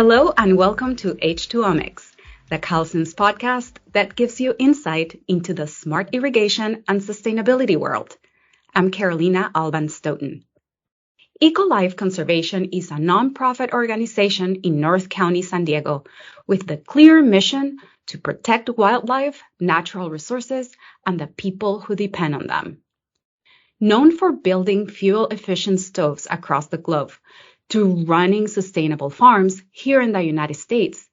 Hello and welcome to H2OMICS, the Calsense podcast that gives you insight into the smart irrigation and sustainability world. I'm Carolina Alban-Stoughton. ECOLIFE Conservation is a nonprofit organization in North County, San Diego, with the clear mission to protect wildlife, natural resources, and the people who depend on them. Known for building fuel-efficient stoves across the globe, to running sustainable farms here in the United States,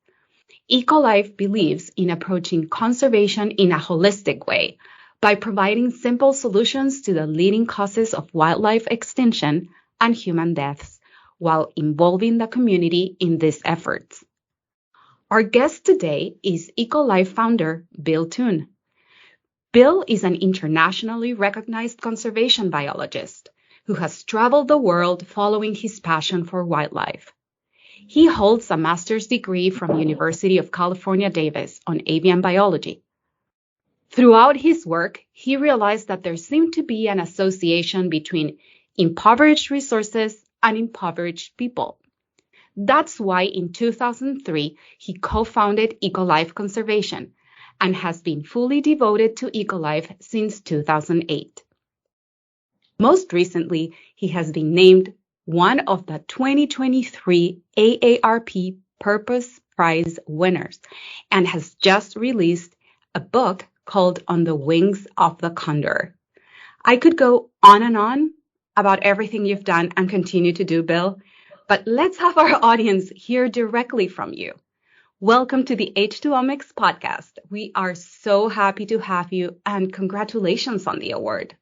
ECOLIFE believes in approaching conservation in a holistic way by providing simple solutions to the leading causes of wildlife extinction and human deaths while involving the community in these efforts. Our guest today is ECOLIFE founder Bill Toone. Bill is an internationally recognized conservation biologist who has traveled the world following his passion for wildlife. He holds a master's degree from University of California, Davis on avian biology. Throughout his work, he realized that there seemed to be an association between impoverished resources and impoverished people. That's why in 2003, he co-founded ECOLIFE Conservation and has been fully devoted to ECOLIFE since 2008. Most recently, he has been named one of the 2023 AARP Purpose Prize Winners and has just released a book called On the Wings of the Condor. I could go on and on about everything you've done and continue to do, Bill, but let's have our audience hear directly from you. Welcome to the H2OMICS podcast. We are so happy to have you and congratulations on the award.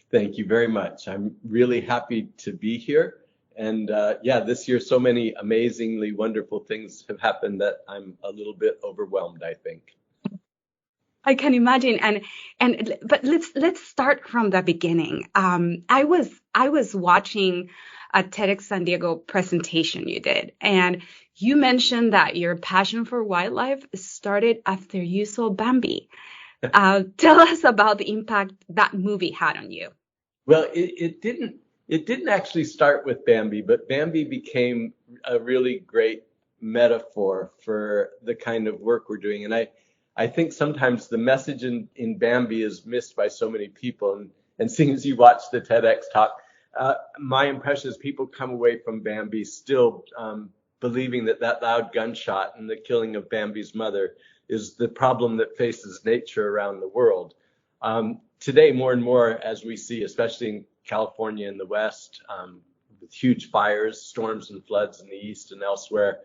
Thank you very much. I'm really happy to be here. And this year, so many amazingly wonderful things have happened that I'm a little bit overwhelmed, I think. I can imagine. But let's start from the beginning. I was watching a TEDx San Diego presentation you did, and you mentioned that your passion for wildlife started after you saw Bambi. Tell us about the impact that movie had on you. Well, it didn't actually start with Bambi, but Bambi became a really great metaphor for the kind of work we're doing. And I think sometimes the message in Bambi is missed by so many people. And seeing as you watch the TEDx talk, my impression is people come away from Bambi still believing that loud gunshot and the killing of Bambi's mother is the problem that faces nature around the world. Today, more and more, as we see, especially in California in the West, with huge fires, storms and floods in the East and elsewhere,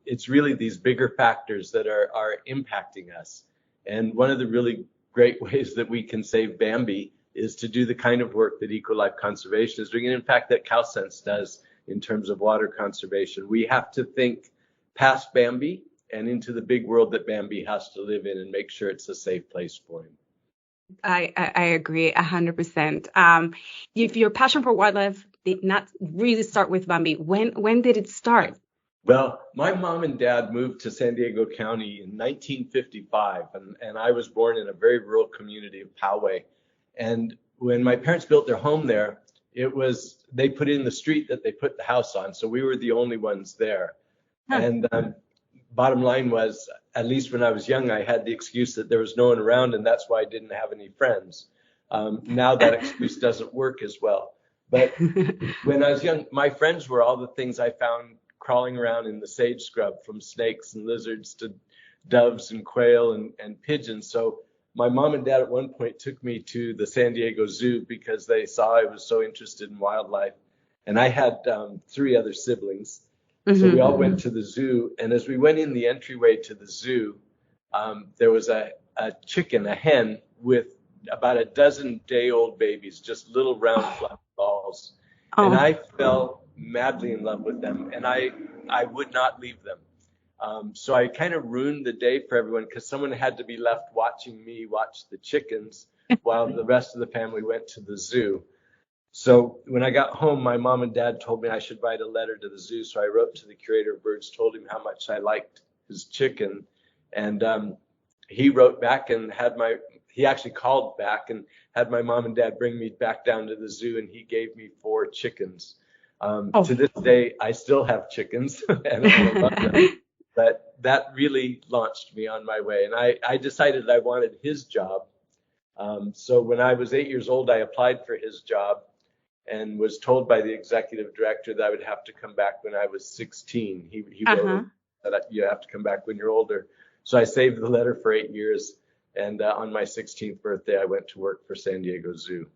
it's really these bigger factors that are impacting us. And one of the really great ways that we can save Bambi is to do the kind of work that ECOLIFE Conservation is doing, and in fact that Calsense does in terms of water conservation. We have to think past Bambi and into the big world that Bambi has to live in and make sure it's a safe place for him. I agree 100%. If your passion for wildlife did not really start with Bambi, when did it start? Well, my mom and dad moved to San Diego County in 1955, and I was born in a very rural community of Poway. And when my parents built their home there, they put in the street that they put the house on, so we were the only ones there. Huh. And bottom line was, at least when I was young, I had the excuse that there was no one around, and that's why I didn't have any friends. Now that excuse doesn't work as well. But when I was young, my friends were all the things I found crawling around in the sage scrub, from snakes and lizards to doves and quail and pigeons. So my mom and dad at one point took me to the San Diego Zoo because they saw I was so interested in wildlife. And I had 3 other siblings. So we all went to the zoo, and as we went in the entryway to the zoo, there was a chicken, a hen, with about a dozen day-old babies, just little round flat balls. Oh. And I fell madly in love with them, and I would not leave them. So I kind of ruined the day for everyone because someone had to be left watching me watch the chickens while the rest of the family went to the zoo. So when I got home, my mom and dad told me I should write a letter to the zoo. So I wrote to the curator of birds, told him how much I liked his chicken. And he wrote back and he actually called back and had my mom and dad bring me back down to the zoo. And he gave me 4 chickens. To this day, I still have chickens and I love them. But that really launched me on my way. And I decided I wanted his job. So when I was 8 years old, I applied for his job and was told by the executive director that I would have to come back when I was 16. He wrote that you have to come back when you're older. So I saved the letter for 8 years. And on my 16th birthday, I went to work for San Diego Zoo.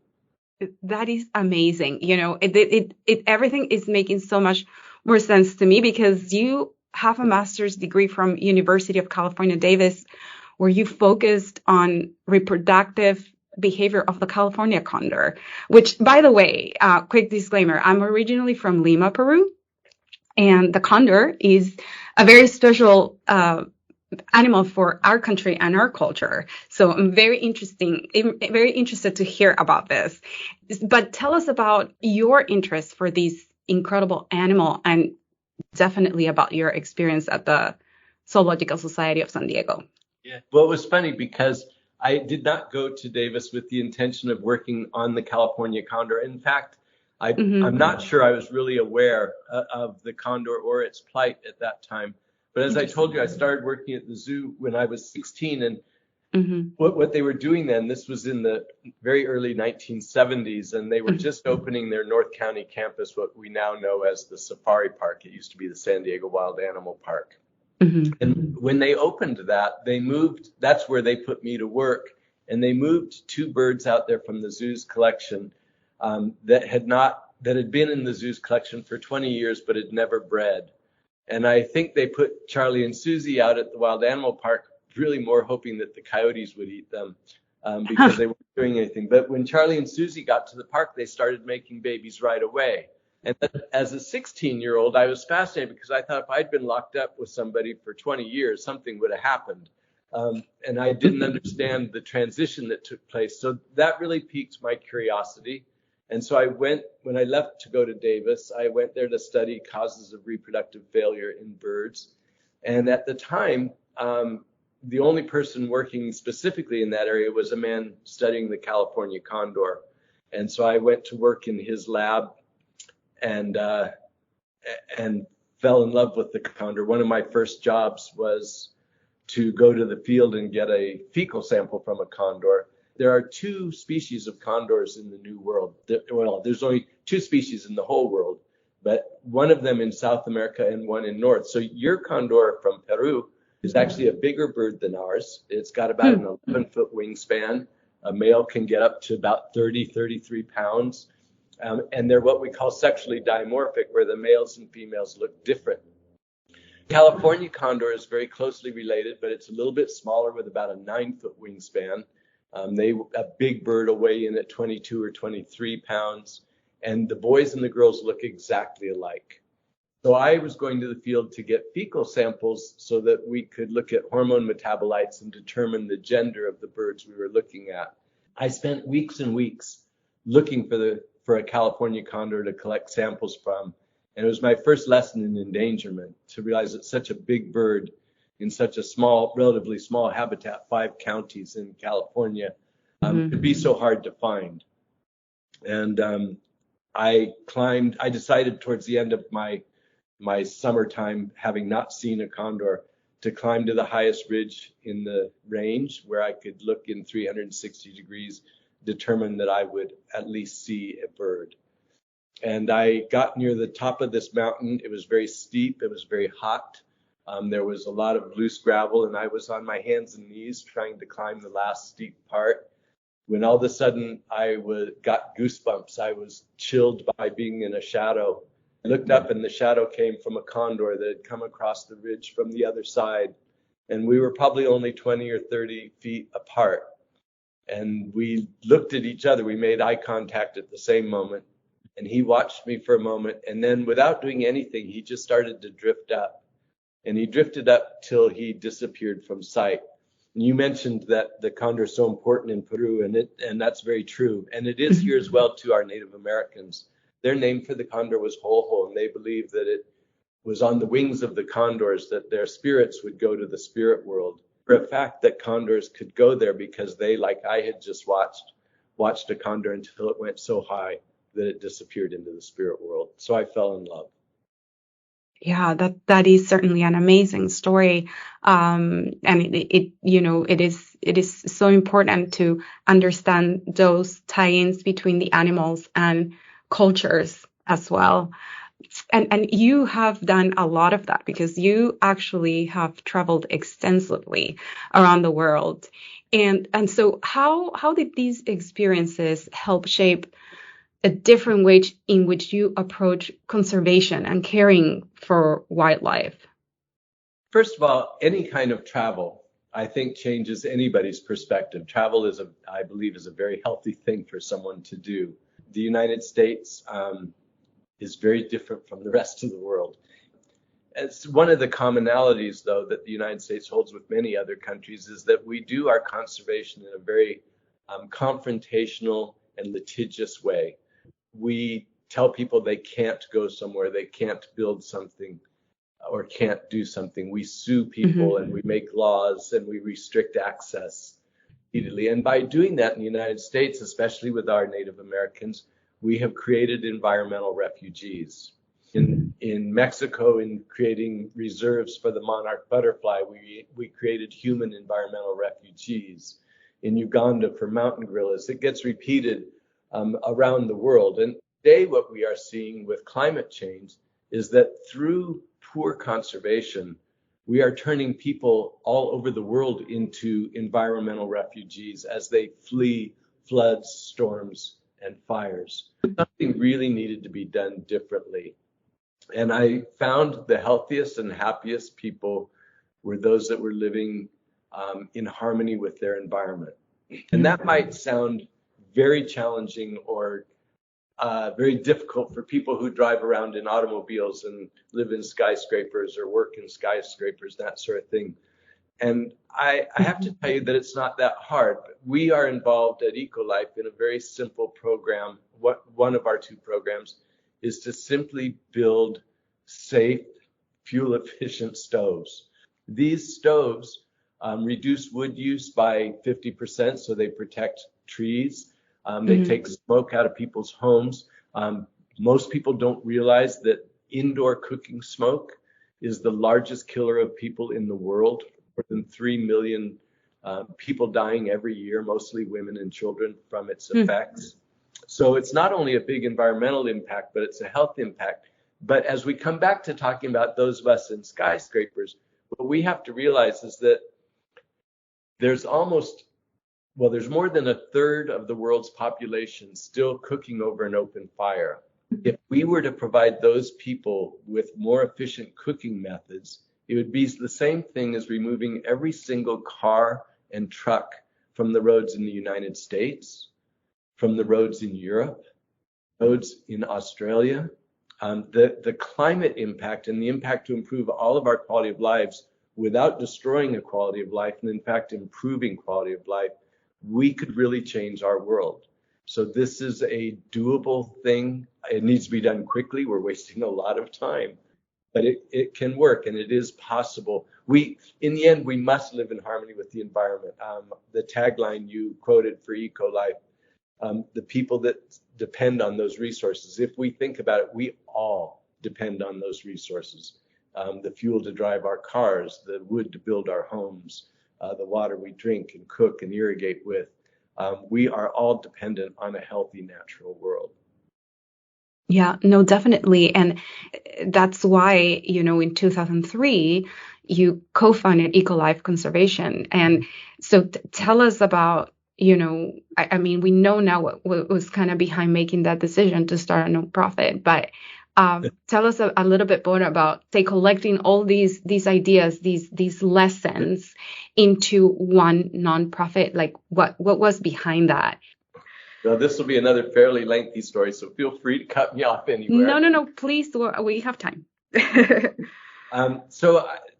That is amazing. You know, everything is making so much more sense to me because you have a master's degree from University of California, Davis, where you focused on reproductive behavior of the California condor, which, by the way, quick disclaimer, I'm originally from Lima, Peru, and the condor is a very special animal for our country and our culture. So I'm very interested to hear about this. But tell us about your interest for this incredible animal and definitely about your experience at the Zoological Society of San Diego. Yeah. Well, it was funny because I did not go to Davis with the intention of working on the California condor. In fact, I'm not sure I was really aware of the condor or its plight at that time. But as I told you, I started working at the zoo when I was 16. And what they were doing then, this was in the very early 1970s, and they were just opening their North County campus, what we now know as the Safari Park. It used to be the San Diego Wild Animal Park. And when they opened that, that's where they put me to work. And they moved 2 birds out there from the zoo's collection that had been in the zoo's collection for 20 years, but had never bred. And I think they put Charlie and Susie out at the Wild Animal Park, really more hoping that the coyotes would eat them because they weren't doing anything. But when Charlie and Susie got to the park, they started making babies right away. And as a 16-year-old, I was fascinated because I thought if I'd been locked up with somebody for 20 years, something would have happened. And I didn't understand the transition that took place. So that really piqued my curiosity. And so when I left to go to Davis, I went there to study causes of reproductive failure in birds. And at the time, the only person working specifically in that area was a man studying the California condor. And so I went to work in his lab and fell in love with the condor. One of my first jobs was to go to the field and get a fecal sample from a condor. There are 2 species of condors in the New World. Well, there's only 2 species in the whole world, but one of them in South America and one in North. So your condor from Peru is actually a bigger bird than ours. It's got about an 11-foot wingspan. A male can get up to about 33 pounds. And they're what we call sexually dimorphic, where the males and females look different. California condor is very closely related, but it's a little bit smaller with about a 9-foot wingspan. A big bird will weigh in at 22 or 23 pounds, and the boys and the girls look exactly alike. So I was going to the field to get fecal samples so that we could look at hormone metabolites and determine the gender of the birds we were looking at. I spent weeks and weeks looking for a California condor to collect samples from, and it was my first lesson in endangerment to realize that such a big bird in such a relatively small habitat, 5 counties in California, could be so hard to find. And I decided towards the end of my summertime, having not seen a condor, to climb to the highest ridge in the range where I could look in 360 degrees, determine that I would at least see a bird. And I got near the top of this mountain. It was very steep. It was very hot. There was a lot of loose gravel, and I was on my hands and knees trying to climb the last steep part, when all of a sudden I got goosebumps. I was chilled by being in a shadow. I looked up, and the shadow came from a condor that had come across the ridge from the other side. And we were probably only 20 or 30 feet apart. And we looked at each other. We made eye contact at the same moment. And he watched me for a moment. And then without doing anything, he just started to drift up. And he drifted up till he disappeared from sight. And you mentioned that the condor is so important in Peru, and that's very true. And it is here as well to our Native Americans. Their name for the condor was Hoho, and they believed that it was on the wings of the condors that their spirits would go to the spirit world. For a fact that condors could go there because they, like I had just watched a condor until it went so high. that it disappeared into the spirit world. So I fell in love. Yeah, that is certainly an amazing story. And it is so important to understand those tie-ins between the animals and cultures as well. And you have done a lot of that because you actually have traveled extensively around the world. And so how did these experiences help shape a different way in which you approach conservation and caring for wildlife? First of all, any kind of travel, I think, changes anybody's perspective. Travel I believe, is a very healthy thing for someone to do. The United States is very different from the rest of the world. It's one of the commonalities, though, that the United States holds with many other countries is that we do our conservation in a very confrontational and litigious way. We tell people they can't go somewhere, they can't build something, or can't do something. We sue people and we make laws and we restrict access repeatedly. And by doing that in the United States, especially with our Native Americans, we have created environmental refugees. In Mexico, in creating reserves for the monarch butterfly, we created human environmental refugees. In Uganda for mountain gorillas, it gets repeated around the world. And today what we are seeing with climate change is that through poor conservation, we are turning people all over the world into environmental refugees as they flee floods, storms, and fires. Something really needed to be done differently. And I found the healthiest and happiest people were those that were living in harmony with their environment. And that might sound very challenging or very difficult for people who drive around in automobiles and live in skyscrapers or work in skyscrapers, that sort of thing. And I have to tell you that it's not that hard. We are involved at ECOLIFE in a very simple program. One of our two programs is to simply build safe, fuel-efficient stoves. These stoves reduce wood use by 50%, so they protect trees. They take smoke out of people's homes. Most people don't realize that indoor cooking smoke is the largest killer of people in the world. More than 3 million people dying every year, mostly women and children, from its effects. So it's not only a big environmental impact, but it's a health impact. But as we come back to talking about those of us in skyscrapers, what we have to realize is that there's more than a third of the world's population still cooking over an open fire. If we were to provide those people with more efficient cooking methods, it would be the same thing as removing every single car and truck from the roads in the United States, from the roads in Europe, roads in Australia. The climate impact and the impact to improve all of our quality of lives without destroying a quality of life, and in fact improving quality of life, we could really change our world. So this is a doable thing. It needs to be done quickly. We're wasting a lot of time, but it can work, and it is possible. In the end, we must live in harmony with the environment. The tagline you quoted for ECOLIFE, the people that depend on those resources, if we think about it, we all depend on those resources. The fuel to drive our cars, the wood to build our homes, the water we drink and cook and irrigate with. We are all dependent on a healthy natural world. Yeah, no, definitely. And that's why, in 2003, you co-founded ECOLIFE Conservation. And so tell us about, we know now what was kind of behind making that decision to start a nonprofit, but tell us a little bit more about, say, collecting all these ideas, these lessons into one nonprofit. Like what was behind that? Now, this will be another fairly lengthy story, so feel free to cut me off anywhere. No, please. We have time.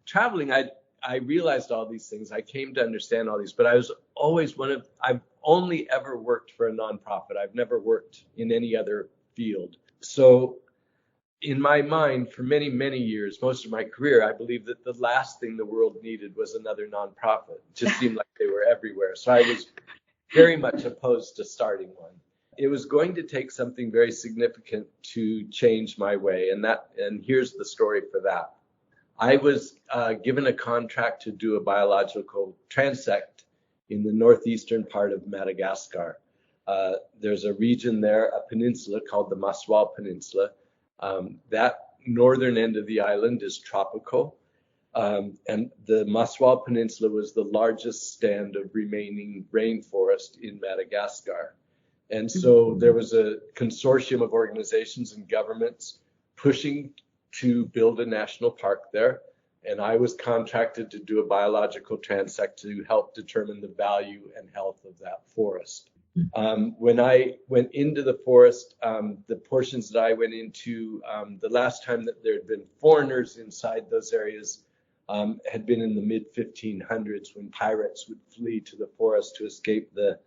Traveling, I realized all these things. I came to understand all these, but I was always I've only ever worked for a nonprofit. I've never worked in any other field. So in my mind, for many, many years, most of my career, I believed that the last thing the world needed was another nonprofit. It just seemed like they were everywhere. So I was very much opposed to starting one. It was going to take something very significant to change my way, and here's the story for that. I was given a contract to do a biological transect in the northeastern part of Madagascar. There's a region there, a peninsula called the Maswal Peninsula. That northern end of the island is tropical, and the Maswal Peninsula was the largest stand of remaining rainforest in Madagascar. And so there was a consortium of organizations and governments pushing to build a national park there. And I was contracted to do a biological transect to help determine the value and health of that forest. When I went into the forest, the portions that I went into, the last time that there had been foreigners inside those areas had been in the mid-1500s, when pirates would flee to the forest to escape the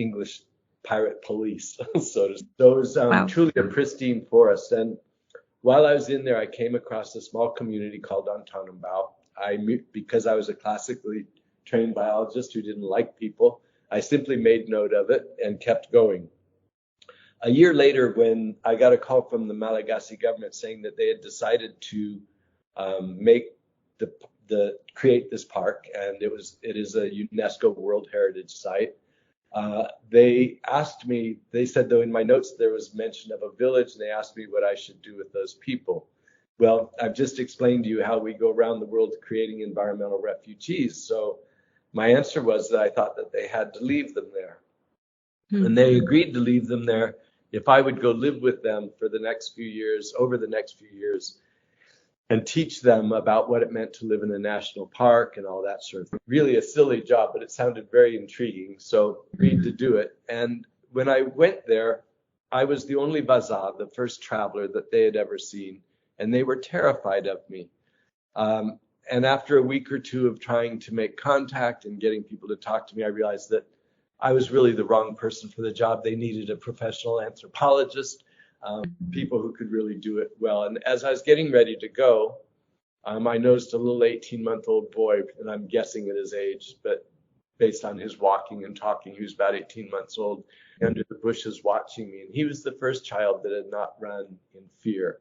English pirate police. So it was truly a pristine forest. And while I was in there, I came across a small community called Antanambao. Because I was a classically trained biologist who didn't like people, I simply made note of it and kept going. A year later, when I got a call from the Malagasy government saying that they had decided to create this park, and it is a UNESCO World Heritage Site. They asked me, they said, though in my notes there was mention of a village, and they asked me what I should do with those people. Well, I've just explained to you how we go around the world creating environmental refugees. So my answer was that I thought that they had to leave them there. And they agreed to leave them there if I would go live with them for over the next few years, and teach them about what it meant to live in a national park and all that sort of thing. Really a silly job, but it sounded very intriguing, so agreed to do it. And when I went there, I was the only Baza, the first traveler that they had ever seen, and they were terrified of me. And after a week or two of trying to make contact and getting people to talk to me, I realized that I was really the wrong person for the job. They needed a professional anthropologist, people who could really do it well. And as I was getting ready to go, I noticed a little 18-month-old boy, and I'm guessing at his age, but based on his walking and talking, he was about 18 months old, under the bushes watching me. And he was the first child that had not run in fear.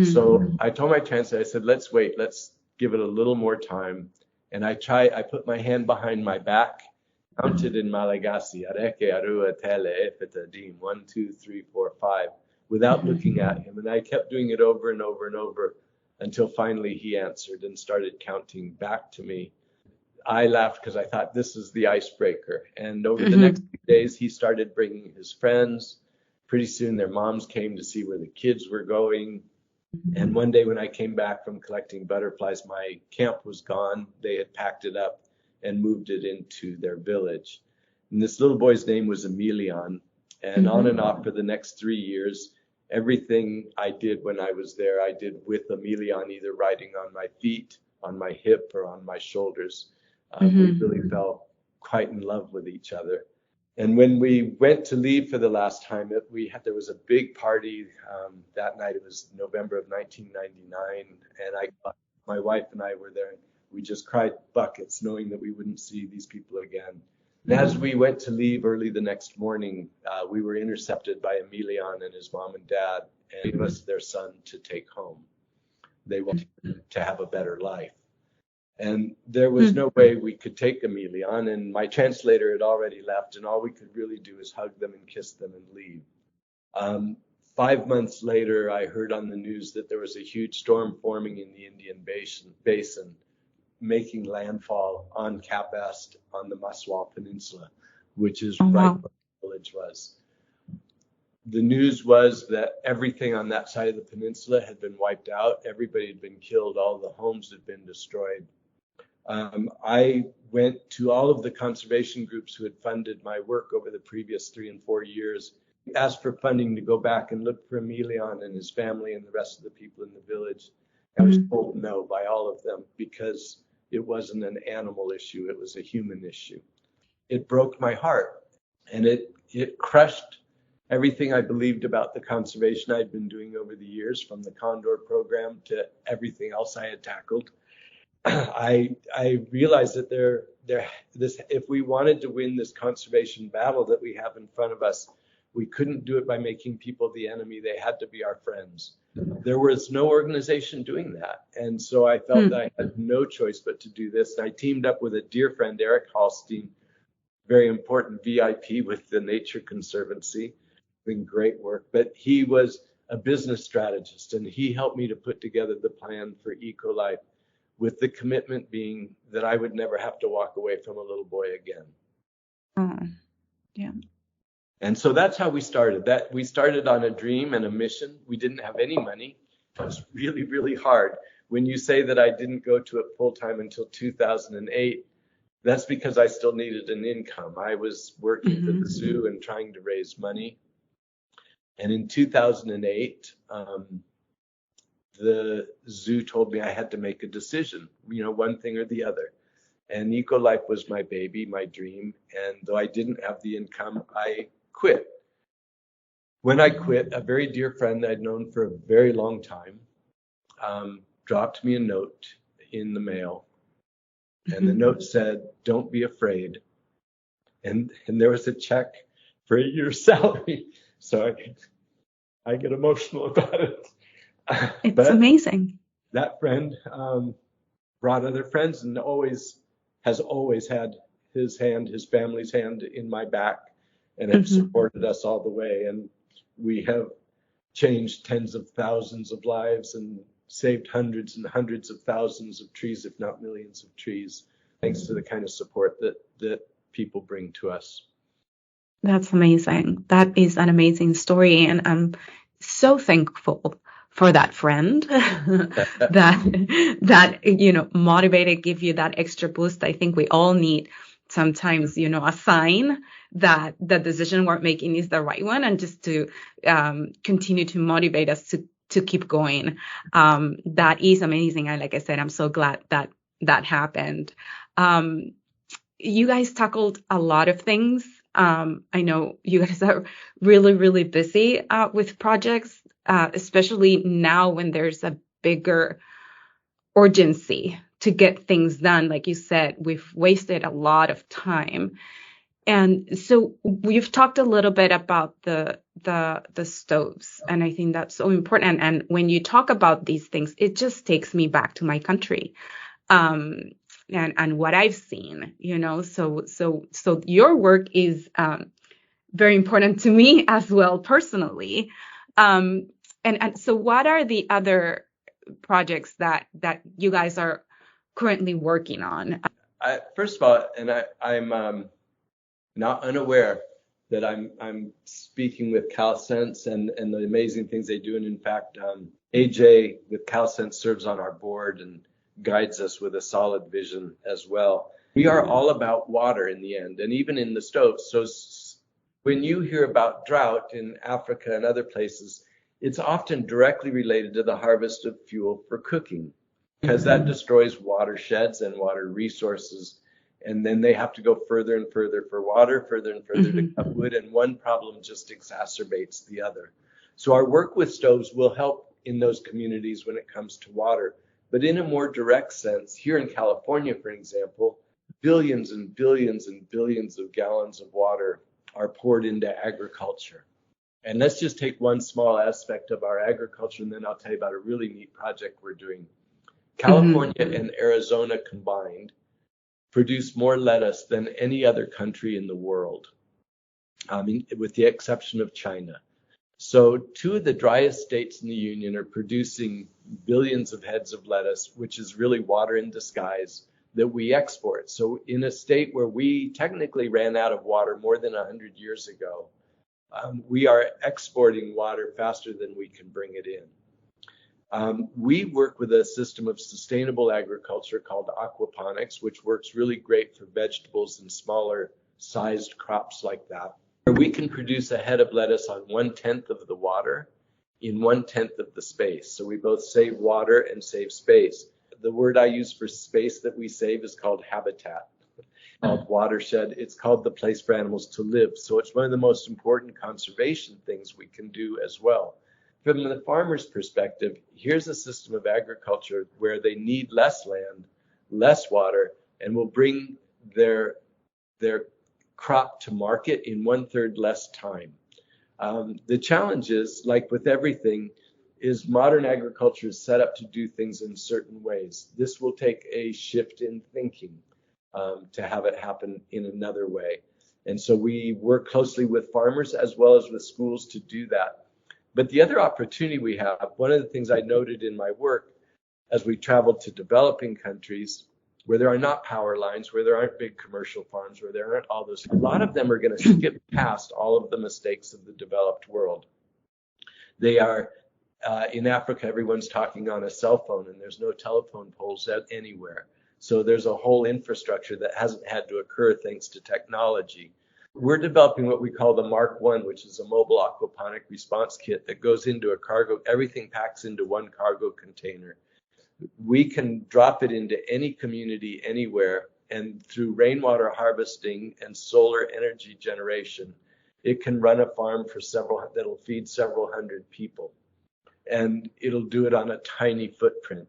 So I told my translator, I said, let's wait, let's give it a little more time. And I put my hand behind my back, counted in Malagasy, 1, 2, 3, 4, 5, without looking at him. And I kept doing it over and over and over until finally he answered and started counting back to me. I laughed because I thought, this is the icebreaker. And over the next few days, he started bringing his friends. Pretty soon their moms came to see where the kids were going. And one day when I came back from collecting butterflies, my camp was gone. They had packed it up and moved it into their village. And this little boy's name was Emilion. And on and off for the next 3 years, everything I did when I was there, I did with Emilion, either riding on my feet, on my hip, or on my shoulders. We really fell quite in love with each other. And when we went to leave for the last time, there was a big party that night. It was November of 1999, and my wife and I were there. And we just cried buckets, knowing that we wouldn't see these people again. And as we went to leave early the next morning, we were intercepted by Emilion and his mom and dad, and gave us their son to take home. They wanted to have a better life. And there was no way we could take Emilion, and my translator had already left, and all we could really do is hug them and kiss them and leave. 5 months later, I heard on the news that there was a huge storm forming in the Indian Basin, making landfall on Cap Est on the Maswal Peninsula, which is right where the village was. The news was that everything on that side of the peninsula had been wiped out. Everybody had been killed. All the homes had been destroyed. I went to all of the conservation groups who had funded my work over the previous 3 and 4 years, asked for funding to go back and look for Emilion and his family and the rest of the people in the village. I was told no by all of them because it wasn't an animal issue, it was a human issue. It broke my heart, and it crushed everything I believed about the conservation I'd been doing over the years, from the Condor program to everything else I had tackled. I realized that if we wanted to win this conservation battle that we have in front of us, We couldn't do it by making people the enemy. They had to be our friends. There was no organization doing that. And so I felt that I had no choice but to do this. And I teamed up with a dear friend, Eric Hallstein, very important VIP with the Nature Conservancy, doing great work. But he was a business strategist, and he helped me to put together the plan for ECOLIFE, with the commitment being that I would never have to walk away from a little boy again. Oh, yeah. And so that's how we started. That we started on a dream and a mission. We didn't have any money. It was really, really hard. When you say that I didn't go to it full time until 2008, that's because I still needed an income. I was working for the zoo and trying to raise money. And in 2008, the zoo told me I had to make a decision, one thing or the other. And ECOLIFE was my baby, my dream. And though I didn't have the income, I quit. When I quit, a very dear friend that I'd known for a very long time dropped me a note in the mail. And the note said, "Don't be afraid." And there was a check for a year's salary. So I get emotional about it. It's amazing. That friend brought other friends and has always had his family's hand in my back, and have supported us all the way. And we have changed tens of thousands of lives and saved hundreds and hundreds of thousands of trees, if not millions of trees, thanks to the kind of support that people bring to us. That's amazing. That is an amazing story. And I'm so thankful for that friend that motivated, give you that extra boost. I think we all need sometimes, a sign that the decision we're making is the right one, and just to continue to motivate us to keep going. That is amazing. And like I said, I'm so glad that happened. You guys tackled a lot of things. I know you guys are really, really busy with projects, especially now when there's a bigger urgency to get things done. Like you said, we've wasted a lot of time. And so we've talked a little bit about the stoves, and I think that's so important. And when you talk about these things, it just takes me back to my country. And what I've seen, so your work is very important to me as well personally. And so what are the other projects that you guys are currently working on? First of all, and I'm not unaware that I'm speaking with Calsense and the amazing things they do. And in fact, AJ with Calsense serves on our board and guides us with a solid vision as well. We are all about water in the end, and even in the stoves. So when you hear about drought in Africa and other places, it's often directly related to the harvest of fuel for cooking, because that destroys watersheds and water resources. And then they have to go further and further for water, further and further to cut wood, and one problem just exacerbates the other. So our work with stoves will help in those communities when it comes to water. But in a more direct sense, here in California, for example, billions and billions and billions of gallons of water are poured into agriculture. And let's just take one small aspect of our agriculture, and then I'll tell you about a really neat project we're doing. California and Arizona combined produce more lettuce than any other country in the world, with the exception of China. So two of the driest states in the union are producing billions of heads of lettuce, which is really water in disguise, that we export. So in a state where we technically ran out of water more than 100 years ago, we are exporting water faster than we can bring it in. We work with a system of sustainable agriculture called aquaponics, which works really great for vegetables and smaller sized crops like that, where we can produce a head of lettuce on 1/10 of the water in 1/10 of the space. So we both save water and save space. The word I use for space that we save is called habitat, called watershed. It's called the place for animals to live. So it's one of the most important conservation things we can do as well. From the farmer's perspective, here's a system of agriculture where they need less land, less water, and will bring their crop to market in 1/3 less time. The challenge is, like with everything, is modern agriculture is set up to do things in certain ways. This will take a shift in thinking to have it happen in another way. And so we work closely with farmers as well as with schools to do that. But the other opportunity we have, one of the things I noted in my work as we traveled to developing countries where there are not power lines, where there aren't big commercial farms, where there aren't all those, a lot of them are going to skip past all of the mistakes of the developed world. They are, in Africa, everyone's talking on a cell phone and there's no telephone poles anywhere. So there's a whole infrastructure that hasn't had to occur thanks to technology. We're developing what we call the Mark I, which is a mobile aquaponic response kit that goes into a cargo, everything packs into one cargo container. We can drop it into any community anywhere, and through rainwater harvesting and solar energy generation, it can run a farm for that'll feed several hundred people. And it'll do it on a tiny footprint.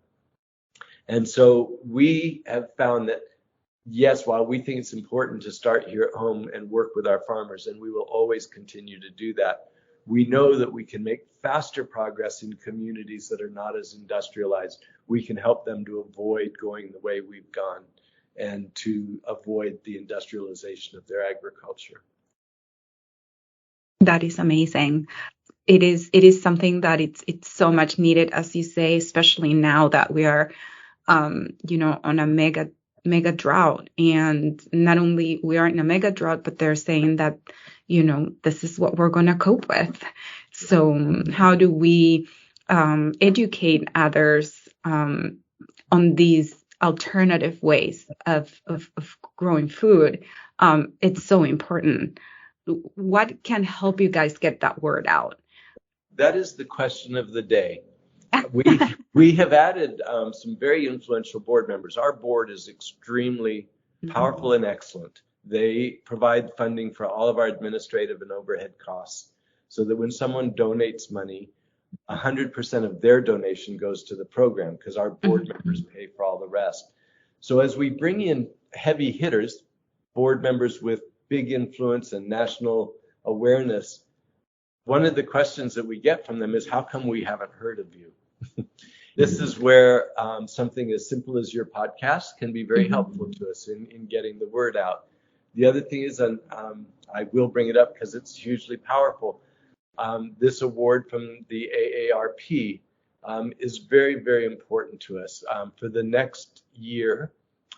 And so we have found that, yes, while we think it's important to start here at home and work with our farmers, and we will always continue to do that, we know that we can make faster progress in communities that are not as industrialized. We can help them to avoid going the way we've gone and to avoid the industrialization of their agriculture. That is amazing. It is something that it's so much needed, as you say, especially now that we are, on a mega drought. And not only we are in a mega drought, but they're saying that, this is what we're going to cope with. So how do we educate others on these alternative ways of growing food? It's so important. What can help you guys get that word out? That is the question of the day. We have added some very influential board members. Our board is extremely powerful and excellent. They provide funding for all of our administrative and overhead costs, so that when someone donates money, 100% of their donation goes to the program, because our board members pay for all the rest. So as we bring in heavy hitters, board members with big influence and national awareness, one of the questions that we get from them is, how come we haven't heard of you? This is where something as simple as your podcast can be very helpful to us in getting the word out. The other thing is, I will bring it up because it's hugely powerful. This award from the AARP is very, very important to us. For the next year,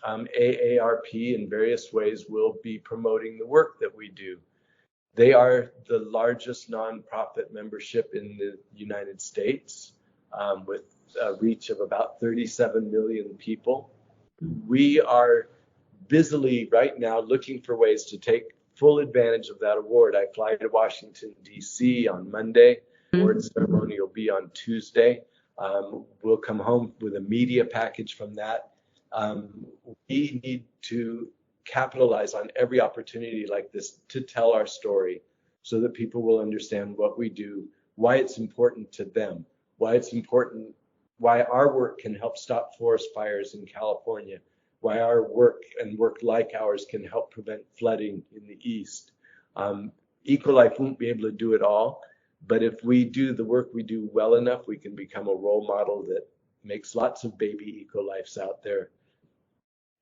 AARP in various ways will be promoting the work that we do. They are the largest nonprofit membership in the United States, with a reach of about 37 million people. We are busily right now looking for ways to take full advantage of that award. I fly to Washington, D.C. on Monday. The award ceremony will be on Tuesday. We'll come home with a media package from that. We need to capitalize on every opportunity like this to tell our story, so that people will understand what we do, why it's important to them, why our work can help stop forest fires in California, why our work and work like ours can help prevent flooding in the East. ECOLIFE won't be able to do it all, but if we do the work we do well enough, we can become a role model that makes lots of baby ECOLIFEs out there.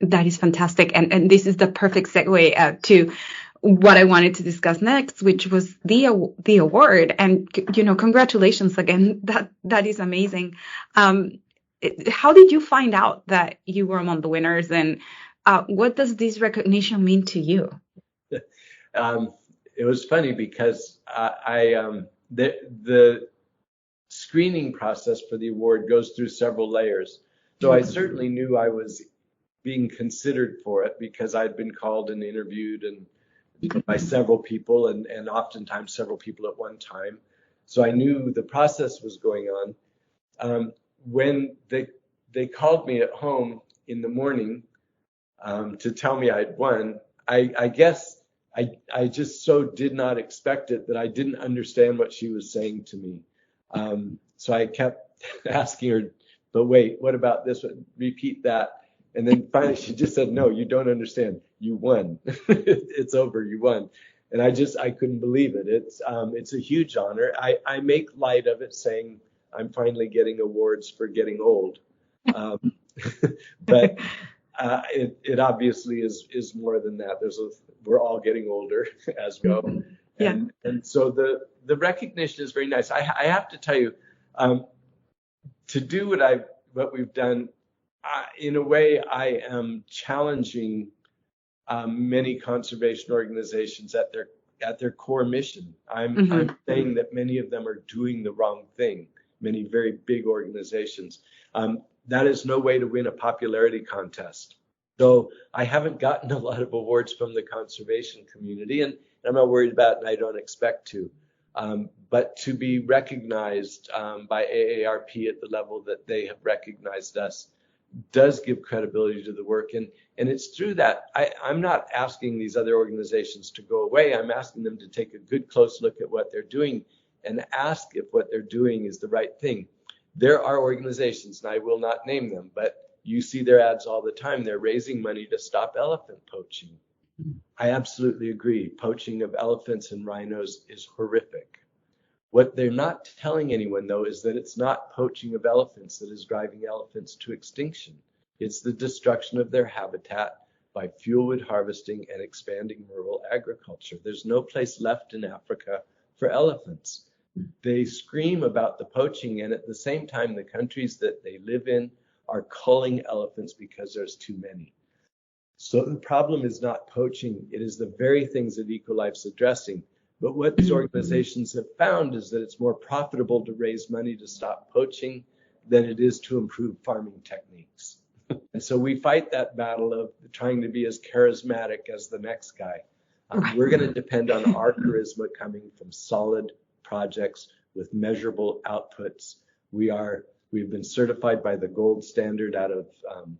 That is fantastic. And this is the perfect segue to what I wanted to discuss next, which was the award. And, congratulations again. That is amazing. How did you find out that you were among the winners, and what does this recognition mean to you? It was funny because the screening process for the award goes through several layers. So I certainly knew I was being considered for it because I'd been called and interviewed and by several people, and oftentimes several people at one time. So I knew the process was going on. When they called me at home in the morning to tell me I'd won, I guess I just so did not expect it that I didn't understand what she was saying to me. So I kept asking her, but wait, what about this one? Repeat that. And then finally she just said, no, you don't understand. You won. It's over. You won. I couldn't believe it. It's a huge honor. I make light of it, saying I'm finally getting awards for getting old. But it obviously is more than that. We're all getting older as we go. Yeah. And so the recognition is very nice. I have to tell you, to do what we've done, in a way, I am challenging many conservation organizations at their core mission. I'm saying that many of them are doing the wrong thing. Many very big organizations. That is no way to win a popularity contest. So I haven't gotten a lot of awards from the conservation community, and I'm not worried about it, and I don't expect to. But to be recognized by AARP at the level that they have recognized us does give credibility to the work. And it's through that. I'm not asking these other organizations to go away. I'm asking them to take a good, close look at what they're doing and ask if what they're doing is the right thing. There are organizations, and I will not name them, but you see their ads all the time. They're raising money to stop elephant poaching. I absolutely agree. Poaching of elephants and rhinos is horrific. What they're not telling anyone, though, is that it's not poaching of elephants that is driving elephants to extinction. It's the destruction of their habitat by fuelwood harvesting and expanding rural agriculture. There's no place left in Africa for elephants. They scream about the poaching, and at the same time, the countries that they live in are culling elephants because there's too many. So the problem is not poaching. It is the very things that ECOLIFE's addressing. But what these organizations have found is that it's more profitable to raise money to stop poaching than it is to improve farming techniques. And so we fight that battle of trying to be as charismatic as the next guy. We're going to depend on our charisma coming from solid projects with measurable outputs. We've been certified by the gold standard out of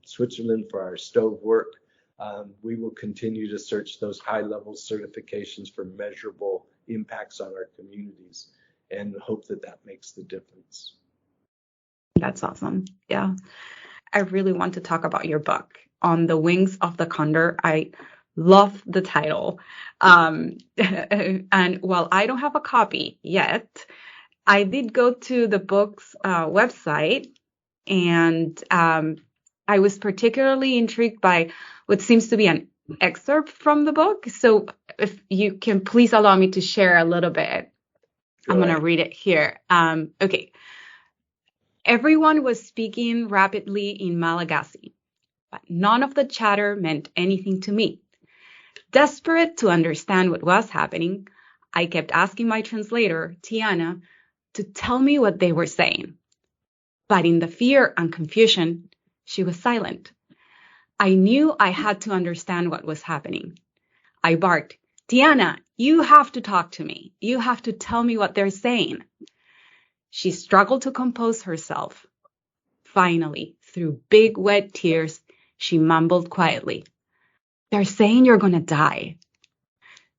Switzerland for our stove work. We will continue to search those high-level certifications for measurable impacts on our communities and hope that makes the difference. That's awesome. Yeah. I really want to talk about your book, On the Wings of the Condor. I love the title. And while I don't have a copy yet, I did go to the book's website, and I was particularly intrigued by what seems to be an excerpt from the book. So if you can please allow me to share a little bit. Sure. I'm going to read it here. Okay. Everyone was speaking rapidly in Malagasy, but none of the chatter meant anything to me. Desperate to understand what was happening, I kept asking my translator, Tiana, to tell me what they were saying. But in the fear and confusion, she was silent. I knew I had to understand what was happening. I barked, Tiana, you have to talk to me. You have to tell me what they're saying. She struggled to compose herself. Finally, through big wet tears, she mumbled quietly, they're saying you're going to die.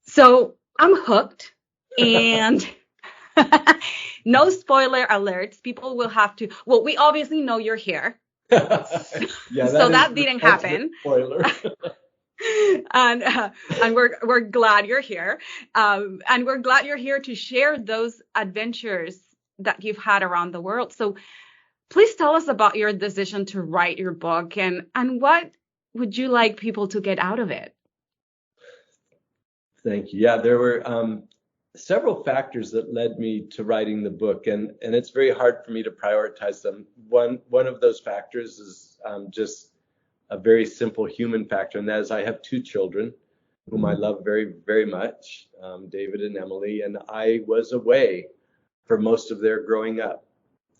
So I'm hooked, and no spoiler alerts. People will have to, well, we obviously know you're here. Yeah, so that didn't happen. Spoiler. and we're glad you're here. And we're glad you're here to share those adventures that you've had around the world. So please tell us about your decision to write your book, and what would you like people to get out of it? Thank you. Yeah, there were several factors that led me to writing the book, and it's very hard for me to prioritize them. One of those factors is just a very simple human factor, and that is I have two children whom I love very, very much, David and Emily, and I was away for most of their growing up.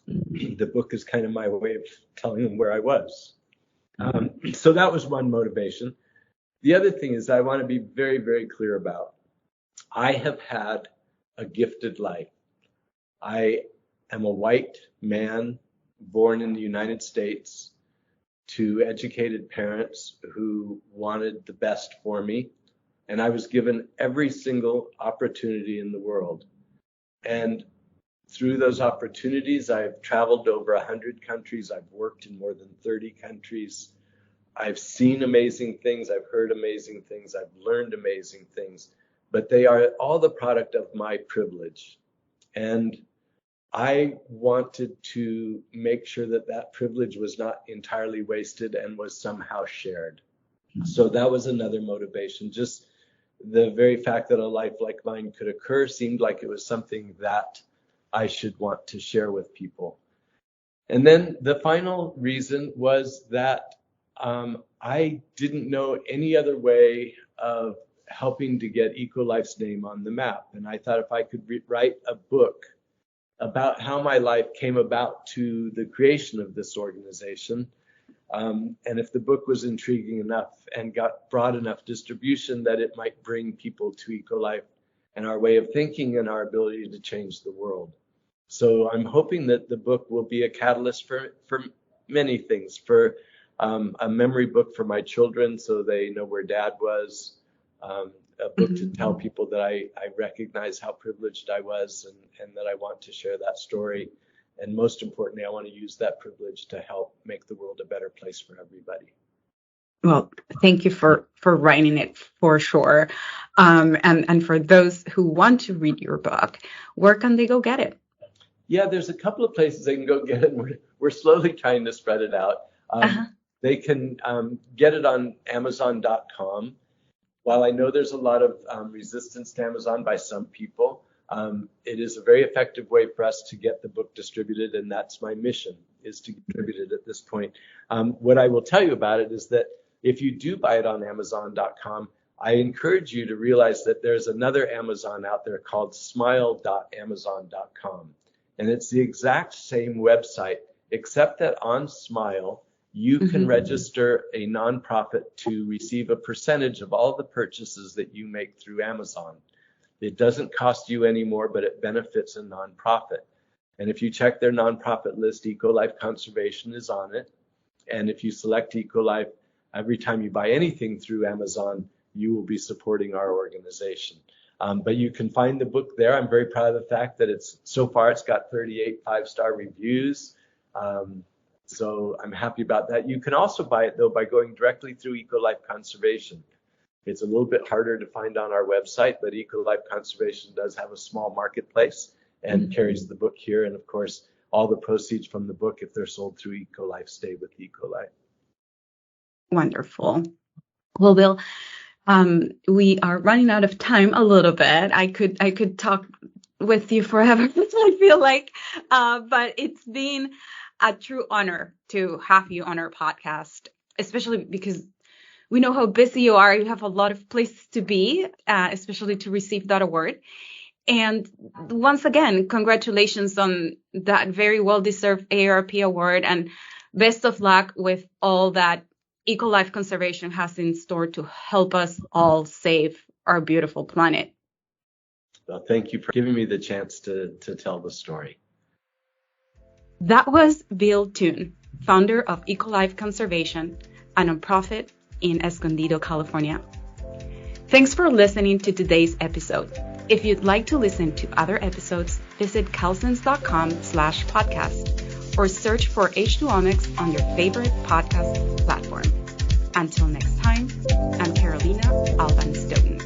The book is kind of my way of telling them where I was. So that was one motivation. The other thing is I want to be very, very clear about, I have had a gifted life. I am a white man born in the United States to educated parents who wanted the best for me. And I was given every single opportunity in the world. And through those opportunities, I've traveled to over 100 countries. I've worked in more than 30 countries. I've seen amazing things. I've heard amazing things. I've learned amazing things. but they are all the product of my privilege. And I wanted to make sure that that privilege was not entirely wasted and was somehow shared. So that was another motivation. Just the very fact that a life like mine could occur seemed like it was something that I should want to share with people. And then the final reason was that I didn't know any other way of helping to get ECOLIFE's name on the map. And I thought if I could write a book about how my life came about to the creation of this organization, and if the book was intriguing enough and got broad enough distribution, that it might bring people to ECOLIFE and our way of thinking and our ability to change the world. So I'm hoping that the book will be a catalyst for many things, for a memory book for my children so they know where Dad was, a book to tell people that I recognize how privileged I was and that I want to share that story. And most importantly, I want to use that privilege to help make the world a better place for everybody. Well, thank you for writing it, for sure. And for those who want to read your book, where can they go get it? Yeah, there's a couple of places they can go get it. We're slowly trying to spread it out. They can get it on Amazon.com. While I know there's a lot of resistance to Amazon by some people, it is a very effective way for us to get the book distributed, and that's my mission, is to distribute it at this point. What I will tell you about it is that if you do buy it on Amazon.com, I encourage you to realize that there's another Amazon out there called smile.amazon.com. And it's the exact same website, except that on Smile, you can register a nonprofit to receive a percentage of all the purchases that you make through Amazon. It doesn't cost you any more, but it benefits a nonprofit. And if you check their nonprofit list, ECOLIFE Conservation is on it. And if you select ECOLIFE, every time you buy anything through Amazon, you will be supporting our organization. But you can find the book there. I'm very proud of the fact that so far it's got 38 5-star reviews. So I'm happy about that. You can also buy it, though, by going directly through ECOLIFE Conservation. It's a little bit harder to find on our website, but ECOLIFE Conservation does have a small marketplace and carries the book here. And of course, all the proceeds from the book, if they're sold through ECOLIFE, stay with ECOLIFE. Wonderful. Well, Bill, we are running out of time a little bit. I could talk with you forever, I feel like, but it's been a true honor to have you on our podcast, especially because we know how busy you are. You have a lot of places to be, especially to receive that award. And once again, congratulations on that very well-deserved AARP award, and best of luck with all that ECOLIFE Conservation has in store to help us all save our beautiful planet. Well, thank you for giving me the chance to tell the story. That was Bill Toone, founder of ECOLIFE Conservation, a nonprofit in Escondido, California. Thanks for listening to today's episode. If you'd like to listen to other episodes, visit calsense.com/podcast or search for H2OMICS on your favorite podcast platform. Until next time, I'm Carolina Alban Stoughton.